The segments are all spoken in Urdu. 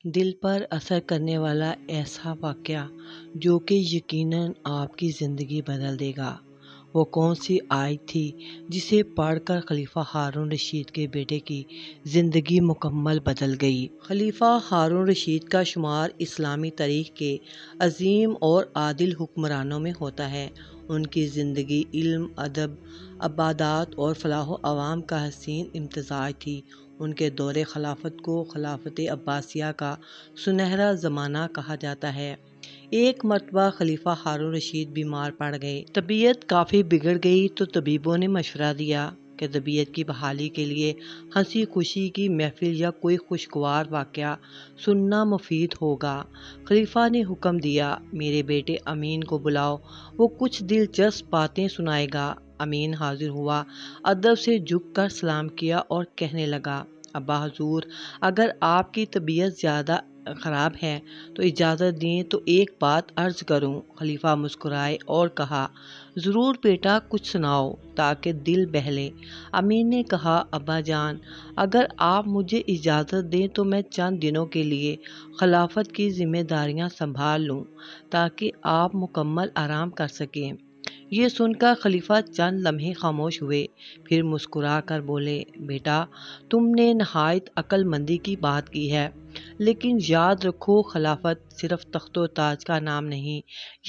دل پر اثر کرنے والا ایسا واقعہ جو کہ یقیناً آپ کی زندگی بدل دے گا۔ وہ کون سی آیت تھی جسے پڑھ کر خلیفہ ہارون رشید کے بیٹے کی زندگی مکمل بدل گئی؟ خلیفہ ہارون رشید کا شمار اسلامی تاریخ کے عظیم اور عادل حکمرانوں میں ہوتا ہے۔ ان کی زندگی علم، ادب، عبادات اور فلاح و عوام کا حسین امتزاج تھی۔ ان کے دور خلافت کو خلافت عباسیہ کا سنہرا زمانہ کہا جاتا ہے۔ ایک مرتبہ خلیفہ ہارون رشید بیمار پڑ گئے۔ طبیعت کافی بگڑ گئی تو طبیبوں نے مشورہ دیا کہ طبیعت کی بحالی کے لیے ہنسی خوشی کی محفل یا کوئی خوشگوار واقعہ سننا مفید ہوگا۔ خلیفہ نے حکم دیا، میرے بیٹے امین کو بلاؤ، وہ کچھ دلچسپ باتیں سنائے گا۔ امین حاضر ہوا، ادب سے جھک کر سلام کیا اور کہنے لگا، ابا حضور، اگر آپ کی طبیعت زیادہ خراب ہے تو اجازت دیں تو ایک بات عرض کروں۔ خلیفہ مسکرائے اور کہا، ضرور بیٹا، کچھ سناؤ تاکہ دل بہلے۔ امین نے کہا، ابا جان، اگر آپ مجھے اجازت دیں تو میں چند دنوں کے لیے خلافت کی ذمہ داریاں سنبھال لوں تاکہ آپ مکمل آرام کر سکیں۔ یہ سن کر خلیفہ چند لمحے خاموش ہوئے، پھر مسکرا کر بولے، بیٹا، تم نے نہایت عقل مندی کی بات کی ہے، لیکن یاد رکھو، خلافت صرف تخت و تاج کا نام نہیں،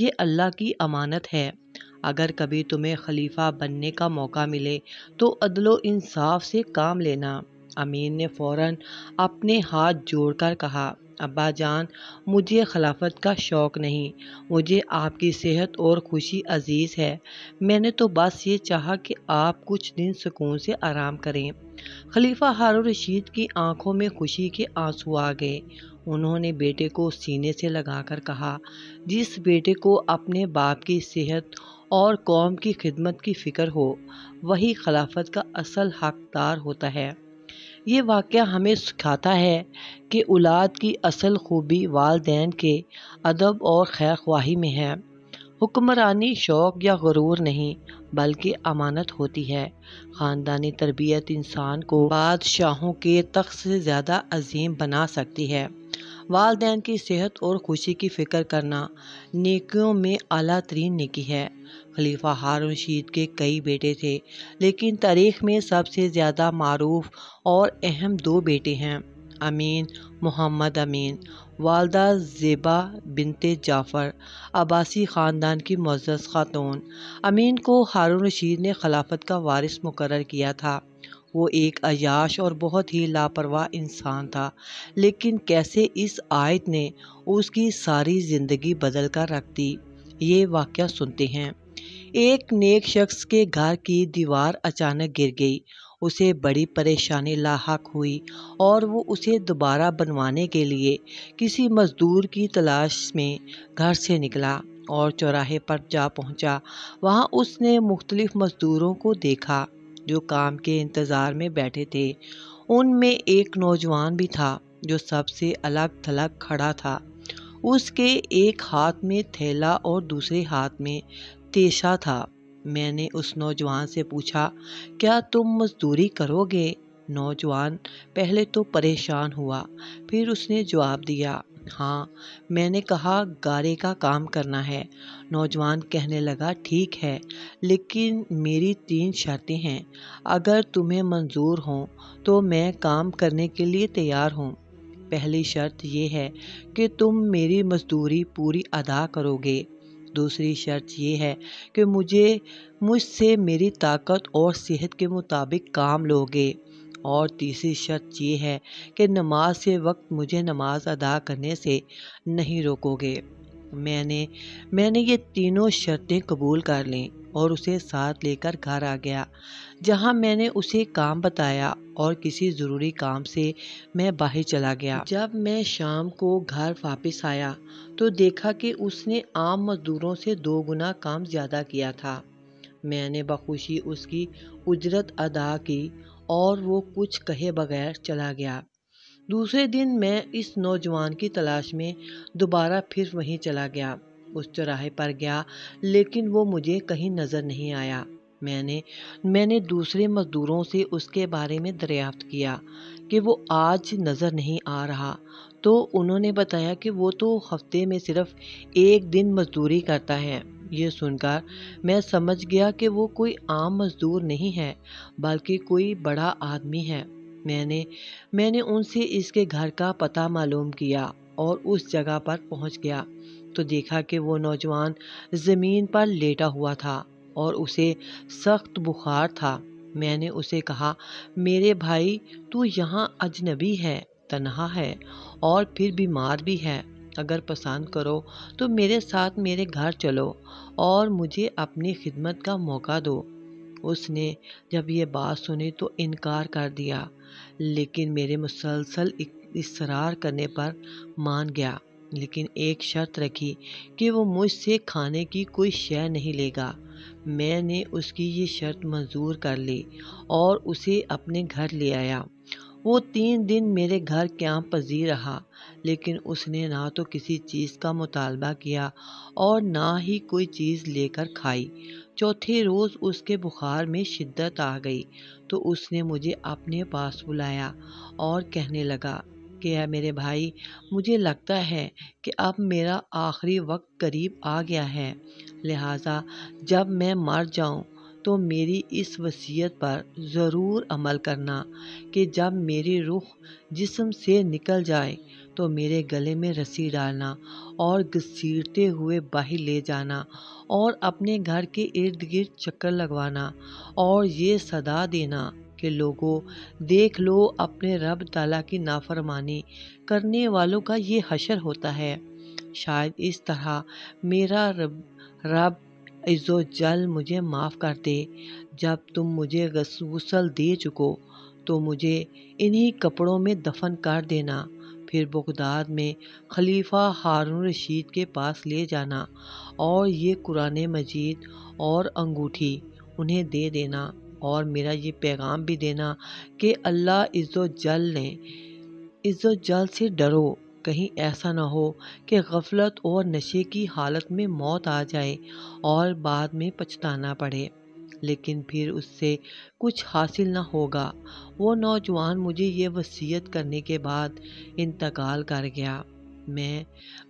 یہ اللہ کی امانت ہے۔ اگر کبھی تمہیں خلیفہ بننے کا موقع ملے تو عدل و انصاف سے کام لینا۔ امین نے فوراً اپنے ہاتھ جوڑ کر کہا، ابا جان، مجھے خلافت کا شوق نہیں، مجھے آپ کی صحت اور خوشی عزیز ہے۔ میں نے تو بس یہ چاہا کہ آپ کچھ دن سکون سے آرام کریں۔ خلیفہ ہارون رشید کی آنکھوں میں خوشی کے آنسو آ گئے۔ انہوں نے بیٹے کو سینے سے لگا کر کہا، جس بیٹے کو اپنے باپ کی صحت اور قوم کی خدمت کی فکر ہو، وہی خلافت کا اصل حقدار ہوتا ہے۔ یہ واقعہ ہمیں سکھاتا ہے کہ اولاد کی اصل خوبی والدین کے ادب اور خیر خواہی میں ہے۔ حکمرانی شوق یا غرور نہیں بلکہ امانت ہوتی ہے۔ خاندانی تربیت انسان کو بادشاہوں کے تخت سے زیادہ عظیم بنا سکتی ہے۔ والدین کی صحت اور خوشی کی فکر کرنا نیکیوں میں اعلیٰ ترین نیکی ہے۔ خلیفہ ہارون رشید کے کئی بیٹے تھے، لیکن تاریخ میں سب سے زیادہ معروف اور اہم دو بیٹے ہیں، امین محمد امین، والدہ زیبا بنت جعفر، عباسی خاندان کی معزز خاتون۔ امین کو ہارون رشید نے خلافت کا وارث مقرر کیا تھا۔ وہ ایک عیاش اور بہت ہی لاپرواہ انسان تھا، لیکن کیسے اس آیت نے اس کی ساری زندگی بدل کر رکھ دی، یہ واقعہ سنتے ہیں۔ ایک نیک شخص کے گھر کی دیوار اچانک گر گئی، اسے بڑی پریشانی لاحق ہوئی اور وہ اسے دوبارہ بنوانے کے لیے کسی مزدور کی تلاش میں گھر سے نکلا اور چوراہے پر جا پہنچا۔ وہاں اس نے مختلف مزدوروں کو دیکھا جو کام کے انتظار میں بیٹھے تھے۔ ان میں ایک نوجوان بھی تھا جو سب سے الگ تھلگ کھڑا تھا۔ اس کے ایک ہاتھ میں تھیلا اور دوسرے ہاتھ میں تیشا تھا۔ میں نے اس نوجوان سے پوچھا، کیا تم مزدوری کرو گے؟ نوجوان پہلے تو پریشان ہوا، پھر اس نے جواب دیا، ہاں۔ میں نے کہا، گارے کا کام کرنا ہے؟ نوجوان کہنے لگا، ٹھیک ہے، لیکن میری 3 شرطیں ہیں، اگر تمہیں منظور ہوں تو میں کام کرنے کے لیے تیار ہوں۔ پہلی شرط یہ ہے کہ تم میری مزدوری پوری ادا کرو گے۔ دوسری شرط یہ ہے کہ مجھ سے میری طاقت اور صحت کے مطابق کام لو گے، اور تیسری شرط یہ ہے کہ نماز سے وقت مجھے نماز ادا کرنے سے نہیں روکو گے۔ میں نے یہ تینوں شرطیں قبول کر لیں اور اسے ساتھ لے کر گھر آ گیا، جہاں میں نے اسے کام بتایا اور کسی ضروری کام سے میں باہر چلا گیا۔ جب میں شام کو گھر واپس آیا تو دیکھا کہ اس نے عام مزدوروں سے 2 گنا کام زیادہ کیا تھا۔ میں نے بخوشی اس کی اجرت ادا کی اور وہ کچھ کہے بغیر چلا گیا۔ دوسرے دن میں اس نوجوان کی تلاش میں دوبارہ پھر وہیں چلا گیا۔ اس چوراہے پر گیا، لیکن وہ مجھے کہیں نظر نہیں آیا۔ میں نے دوسرے مزدوروں سے اس کے بارے میں دریافت کیا کہ وہ آج نظر نہیں آ رہا، تو انہوں نے بتایا کہ وہ تو ہفتے میں صرف ایک دن مزدوری کرتا ہے۔ یہ سن کر میں سمجھ گیا کہ وہ کوئی عام مزدور نہیں ہے بلکہ کوئی بڑا آدمی ہے۔ میں نے ان سے اس کے گھر کا پتہ معلوم کیا اور اس جگہ پر پہنچ گیا تو دیکھا کہ وہ نوجوان زمین پر لیٹا ہوا تھا اور اسے سخت بخار تھا۔ میں نے اسے کہا، میرے بھائی، تو یہاں اجنبی ہے، تنہا ہے اور پھر بیمار بھی ہے۔ اگر پسند کرو تو میرے ساتھ میرے گھر چلو اور مجھے اپنی خدمت کا موقع دو۔ اس نے جب یہ بات سنی تو انکار کر دیا، لیکن میرے مسلسل اصرار کرنے پر مان گیا، لیکن ایک شرط رکھی کہ وہ مجھ سے کھانے کی کوئی شے نہیں لے گا۔ میں نے اس کی یہ شرط منظور کر لی اور اسے اپنے گھر لے آیا۔ وہ 3 دن میرے گھر قیام پذیر رہا، لیکن اس نے نہ تو کسی چیز کا مطالبہ کیا اور نہ ہی کوئی چیز لے کر کھائی۔ چوتھے روز اس کے بخار میں شدت آ گئی تو اس نے مجھے اپنے پاس بلایا اور کہنے لگا کہ اے میرے بھائی، مجھے لگتا ہے کہ اب میرا آخری وقت قریب آ گیا ہے، لہٰذا جب میں مر جاؤں تو میری اس وصیت پر ضرور عمل کرنا کہ جب میری روح جسم سے نکل جائے تو میرے گلے میں رسی ڈالنا اور گھسیٹتے ہوئے باہر لے جانا اور اپنے گھر کے ارد گرد چکر لگوانا اور یہ صدا دینا کہ لوگوں، دیکھ لو، اپنے رب تعالیٰ کی نافرمانی کرنے والوں کا یہ حشر ہوتا ہے۔ شاید اس طرح میرا رب عز و جل مجھے معاف کر دے۔ جب تم مجھے غسل دے چکو تو مجھے انہی کپڑوں میں دفن کر دینا، پھر بغداد میں خلیفہ ہارون رشید کے پاس لے جانا اور یہ قرآن مجید اور انگوٹھی انہیں دے دینا اور میرا یہ پیغام بھی دینا کہ اللہ عز و جل سے ڈرو، کہیں ایسا نہ ہو کہ غفلت اور نشے کی حالت میں موت آ جائے اور بعد میں پچھتانا پڑے، لیکن پھر اس سے کچھ حاصل نہ ہوگا۔ وہ نوجوان مجھے یہ وصیت کرنے کے بعد انتقال کر گیا۔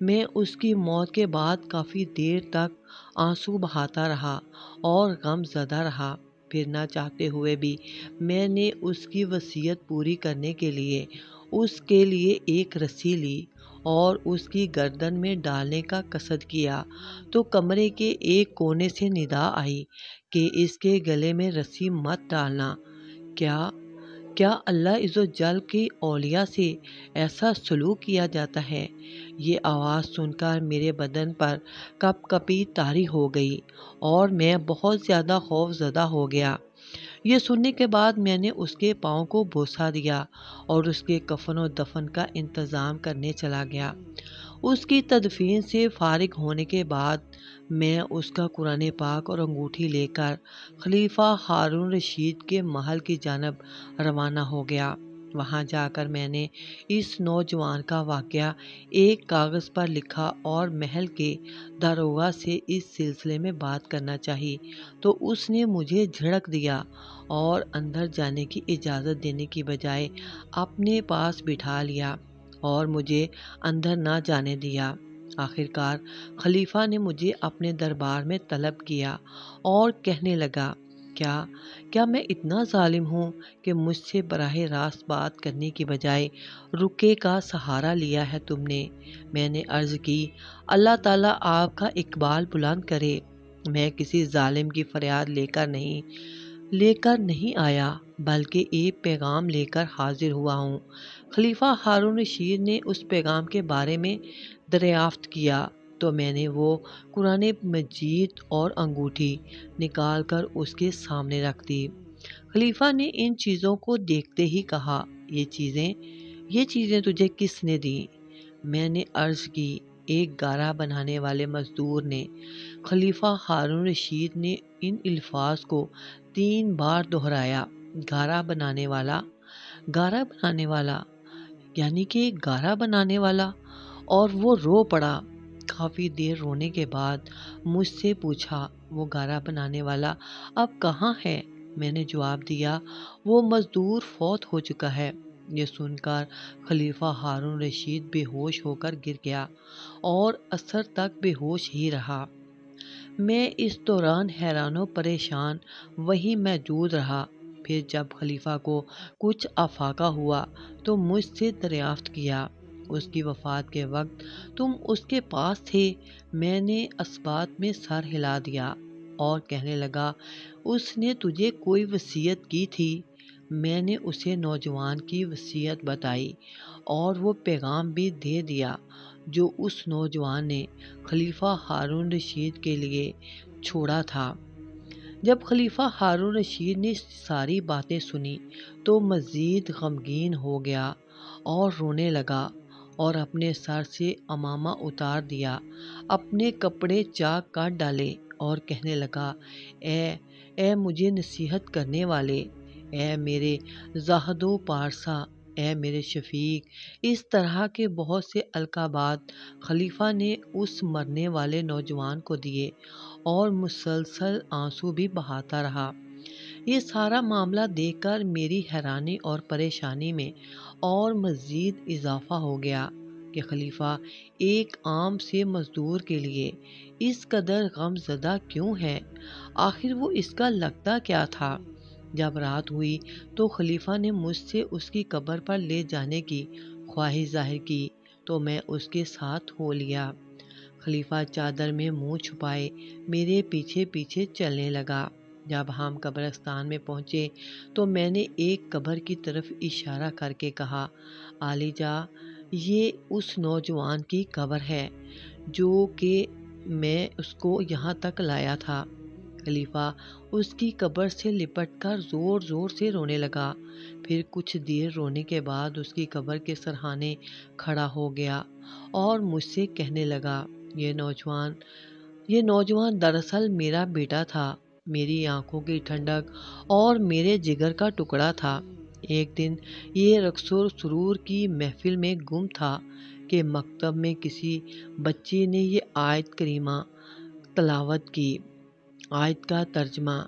میں اس کی موت کے بعد کافی دیر تک آنسو بہاتا رہا اور غم زدہ رہا، پھر نہ چاہتے ہوئے بھی میں نے اس کی وصیت پوری کرنے کے لیے اس کے لیے ایک رسی لی اور اس کی گردن میں ڈالنے کا قصد کیا تو کمرے کے ایک کونے سے ندا آئی کہ اس کے گلے میں رسی مت ڈالنا۔ کیا اللہ عز و جل کے اولیاء سے ایسا سلوک کیا جاتا ہے؟ یہ آواز سن کر میرے بدن پر کپ کپی طاری ہو گئی اور میں بہت زیادہ خوف زدہ ہو گیا۔ یہ سننے کے بعد میں نے اس کے پاؤں کو بوسہ دیا اور اس کے کفن و دفن کا انتظام کرنے چلا گیا۔ اس کی تدفین سے فارغ ہونے کے بعد میں اس کا قرآن پاک اور انگوٹھی لے کر خلیفہ ہارون رشید کے محل کی جانب روانہ ہو گیا۔ وہاں جا کر میں نے اس نوجوان کا واقعہ ایک کاغذ پر لکھا اور محل کے داروغہ سے اس سلسلے میں بات کرنا چاہی تو اس نے مجھے جھڑک دیا اور اندر جانے کی اجازت دینے کی بجائے اپنے پاس بٹھا لیا اور مجھے اندر نہ جانے دیا۔ آخرکار خلیفہ نے مجھے اپنے دربار میں طلب کیا اور کہنے لگا، کیا میں اتنا ظالم ہوں کہ مجھ سے براہ راست بات کرنے کی بجائے رکے کا سہارا لیا ہے تم نے؟ میں نے عرض کی، اللہ تعالیٰ آپ کا اقبال بلند کرے، میں کسی ظالم کی فریاد لے کر نہیں آیا بلکہ ایک پیغام لے کر حاضر ہوا ہوں۔ خلیفہ ہارون رشید نے اس پیغام کے بارے میں دریافت کیا تو میں نے وہ قرآن مجید اور انگوٹھی نکال کر اس کے سامنے رکھ دی۔ خلیفہ نے ان چیزوں کو دیکھتے ہی کہا، یہ چیزیں تجھے کس نے دیں؟ میں نے عرض کی، ایک گارا بنانے والے مزدور نے۔ خلیفہ ہارون رشید نے ان الفاظ کو 3 بار دہرایا، گارا بنانے والا، یعنی کہ گارا بنانے والا، اور وہ رو پڑا۔ کافی دیر رونے کے بعد مجھ سے پوچھا، وہ گارا بنانے والا اب کہاں ہے؟ میں نے جواب دیا، وہ مزدور فوت ہو چکا ہے۔ یہ سن کر خلیفہ ہارون رشید بے ہوش ہو کر گر گیا اور عصر تک بے ہوش ہی رہا۔ میں اس دوران حیران و پریشان وہیں موجود رہا۔ پھر جب خلیفہ کو کچھ افاقہ ہوا تو مجھ سے دریافت کیا، اس کی وفات کے وقت تم اس کے پاس تھے؟ میں نے اثبات میں سر ہلا دیا اور کہنے لگا، اس نے تجھے کوئی وصیت کی تھی؟ میں نے اسے نوجوان کی وصیت بتائی اور وہ پیغام بھی دے دیا جو اس نوجوان نے خلیفہ ہارون رشید کے لیے چھوڑا تھا۔ جب خلیفہ ہارون رشید نے ساری باتیں سنی تو مزید غمگین ہو گیا اور رونے لگا اور اپنے سر سے عمامہ اتار دیا، اپنے کپڑے چاک کر ڈالے اور کہنے لگا، اے مجھے نصیحت کرنے والے، اے میرے زاہد و پارسا، اے میرے شفیق۔ اس طرح کے بہت سے القابات خلیفہ نے اس مرنے والے نوجوان کو دیے اور مسلسل آنسو بھی بہاتا رہا۔ یہ سارا معاملہ دیکھ کر میری حیرانی اور پریشانی میں اور مزید اضافہ ہو گیا کہ خلیفہ ایک عام سے مزدور کے لیے اس قدر غم زدہ کیوں ہے؟ آخر وہ اس کا لگتا کیا تھا؟ جب رات ہوئی تو خلیفہ نے مجھ سے اس کی قبر پر لے جانے کی خواہش ظاہر کی تو میں اس کے ساتھ ہو لیا۔ خلیفہ چادر میں منہ چھپائے میرے پیچھے پیچھے چلنے لگا۔ جب ہم قبرستان میں پہنچے تو میں نے ایک قبر کی طرف اشارہ کر کے کہا، عالی جا، یہ اس نوجوان کی قبر ہے جو کہ میں اس کو یہاں تک لایا تھا۔ خلیفہ اس کی قبر سے لپٹ کر زور زور سے رونے لگا۔ پھر کچھ دیر رونے کے بعد اس کی قبر کے سرہانے کھڑا ہو گیا اور مجھ سے کہنے لگا، یہ نوجوان دراصل میرا بیٹا تھا، میری آنکھوں کی ٹھنڈک اور میرے جگر کا ٹکڑا تھا۔ ایک دن یہ رقص و سرور کی محفل میں گم تھا کہ مکتب میں کسی بچے نے یہ آیت کریمہ تلاوت کی۔ آیت کا ترجمہ: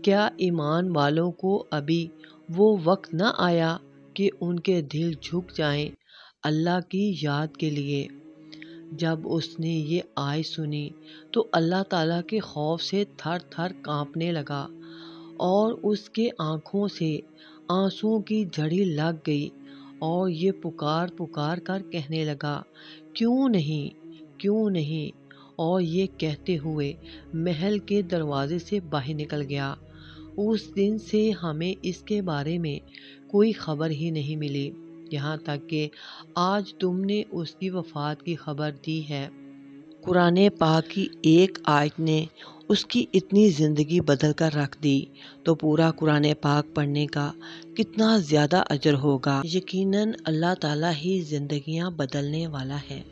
کیا ایمان والوں کو ابھی وہ وقت نہ آیا کہ ان کے دل جھک جائیں اللہ کی یاد کے لیے؟ جب اس نے یہ آیت سنی تو اللہ تعالیٰ کے خوف سے تھر تھر کانپنے لگا اور اس کے آنکھوں سے آنسوؤں کی جھڑی لگ گئی اور یہ پکار پکار کر کہنے لگا، کیوں نہیں، اور یہ کہتے ہوئے محل کے دروازے سے باہر نکل گیا۔ اس دن سے ہمیں اس کے بارے میں کوئی خبر ہی نہیں ملی، یہاں تک کہ آج تم نے اس کی وفات کی خبر دی ہے۔ قرآن پاک کی ایک آیت نے اس کی اتنی زندگی بدل کر رکھ دی تو پورا قرآن پاک پڑھنے کا کتنا زیادہ اجر ہوگا۔ یقیناً اللہ تعالیٰ ہی زندگیاں بدلنے والا ہے۔